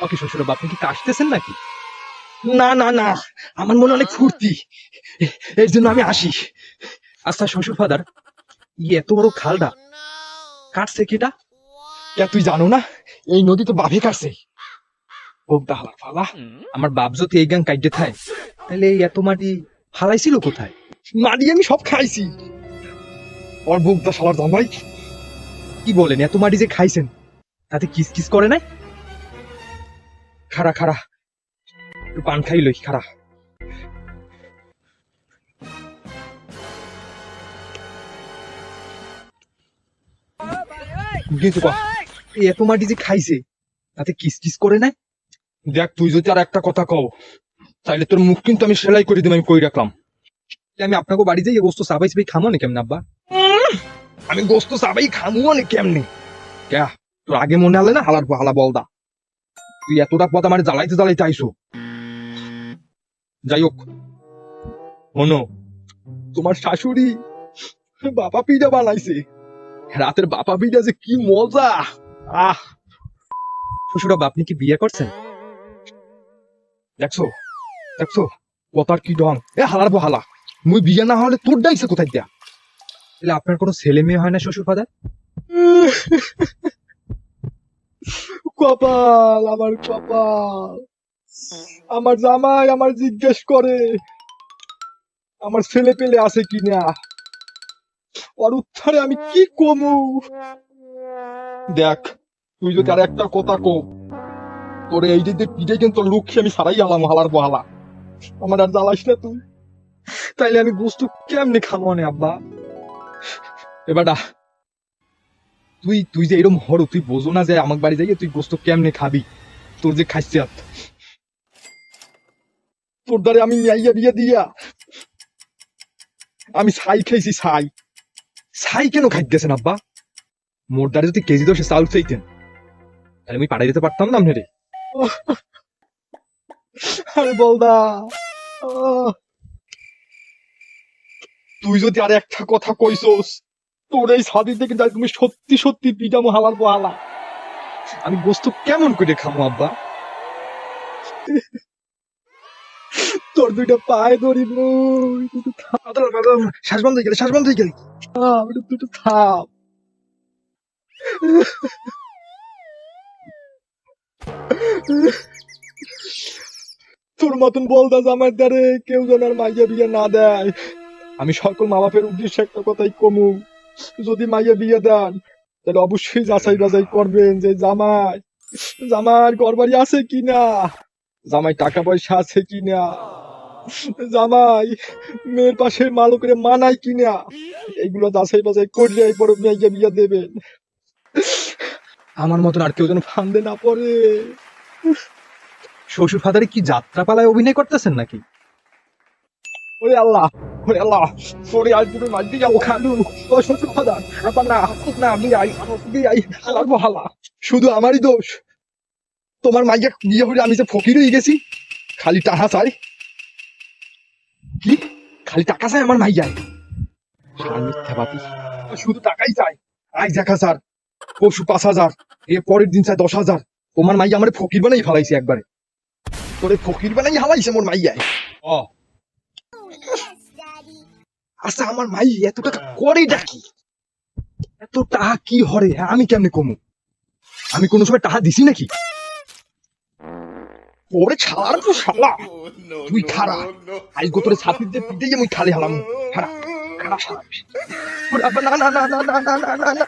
ওকে শ্বশুর বাবা, আপনি কি কাশতেছেন নাকি? না না না, আমার মনে অনেক ফুর্তি, এর জন্য আমি আসি। আচ্ছা শ্বশুর ফাদার, এত বড় খালটা কাটছে কেটা? কে তুই জানো না? এই নদী তো বাভে কাটছে। বোগদা হালার ফালা। আমার বাপ যদি এই গান কাটতে থায়, তাহলে এই এত মাটি ফালাইছিল কোথায়? মাটি আমি সব খাইছি। ওর বোগদা শালার জামাই। কি বলেন, এত মাটি যে খাইছেন তাতে কিস কিস করে নাই? খাড়া খাড়া, একটু পান খাই লই, খাড়া। কিন্তু কহ, এই এত মাটি যে খাইছে তাতে কিস কিস করে নাই? দেখ তুই যদি আর একটা কথা কও, তাইলে তোর মুখ কিন্তু আমি সেলাই করে দিম, আমি কই রাখলাম। আমি আপনাকে বাড়ি যাই গোস্ত সাবাই সাবাই খামো না কেমন আব্বা? আমি গোস্ত চাবাই খামু না কেমনে? ক্যা তোর আগে মনে হলে না হালার হালা বলদা, তুই এতটা পথ আমার জ্বালাইতে জ্বালাইতে আইসো। যাই হোক, শোনো, তোমার শাশুড়ি বাবা পিঠা বানাইছে। রাতের বাবা পিঠা যে কি মজা! আহ, শ্বশুর বাবা, আপনি কি বিয়ে করছেন? দেখছো দেখছো কথার কি ঢং! এ হালার বহালা, মুই বিয়ে না হলে তোর ডাইছে কোথায় দিয়া? তাহলে আপনার কোনো ছেলে মেয়ে হয় না শ্বশুর ফাদার? কপাল, আমার কপাল। আমার জামাই আমার জিজ্ঞেস করে আমার ছেলে পেলে আছে কিনা, ওর উত্তরে আমি কি কমু? দেখ, তুই যদি আর একটা কথা কো, তোর এই যে পিঠে কিন্তু লুকিয়ে আমি সারাই আলাম হালার বহালা। আমার আর জ্বালাস না তুই। তাইলে আমি গোস্ত কেমনে খামো না আব্বা? এবারটা তুই তুই যে এরকম হরো, তুই বোঝো না যে আমার বাড়ি যাইয়ে তুই গোস্ত কেমনে খাবি? তোর যে খাইছিয়াত, তোর দ্বারে আমি নিয়াইয়া বিয়ে দিয়া আমি ছাই খাইছি, ছাই। ছাই কেন খাইতেছেন আব্বা? মোর দ্বারা যদি কেজি 10 চাউল চাইতেন তাহলে আমি পাঠাই দিতে পারতাম না আপনারে। আরে বলদা, আহ, তুই যদি আর একটা কথা কইছস, তোর এই ছাদি থেকে যাই তুমি সত্যি সত্যি পিজামো হালার বহালা। আমি গোস্ত কেমন করে খামো আব্বা? তোর দুইটা পায়ে ধরি মুই, দুটো শ্বাস বন্ধ হয়ে গেলে, শ্বাস বন্ধ হয়ে গেলে। থাম, দুটো থাম। তোর মতন বলদা জামার দ্বারে কেউ যেন আর মাইয়া বিয়ে না দেয়। আমি সকল মা বাপের উদ্দেশ্যে একটা কথাই কমু, যদি মাইয়া বিয়ে দেন তাহলে অবশ্যই যাচাই বাছাই করবেন যে জামাই জামাই ঘর বাড়ি আছে কিনা, জামাই টাকা পয়সা আছে কিনা, জামাই মেয়ের পাশে মালকের মানায় কিনা, এইগুলো যাচাই বাছাই করলে এরপর মাইয়া বিয়ে দেবেন। আমার মতন আর কেউ যেন ফান্দে না পড়ে। শ্বশুর ফাদারে কি যাত্রাপালায় অভিনয় করতেছেন নাকি? ওরে আল্লাহ, ওরে আল্লাহ, সরে আজ পুরো মাঝে যাবো খালু। ও শ্বশুর ফাদার, আবার না না বিয়াই বিয়াই হালার বহালা। শুধু আমারই দোষ, তোমার মাইয়া বিয়ে হলে আমি যে ফকির হয়ে গেছি। খালি টাকা চাই, কি খালি টাকা চাই আমার মাইয়ায়? শাল মিথ্যাবাদী, ও শুধু টাকাই চাই। আজ 1,000, পরশু 5,000, এর পরের দিন চাই 10,000। তোমার মাইয়া আমার ফকির বানাই ফেলাইছে একবারে, তোরে ফকির বানাই হালাইছে মোর মাইয়ায়। ও আচ্ছা, আমার মাই এত টাকা করে ডাকি, এত টাকা কি হরে? হ্যাঁ, আমি কেমনে কমু? আমি কোনো সময় টাকা দিছি নাকি? ওরে ছাড় তো শালা, তুই খারা আজ গোতরে ছাতির দিয়ে পিটে মুই খালি হালাম। খারা খারা শালা। না না না না না না না না না।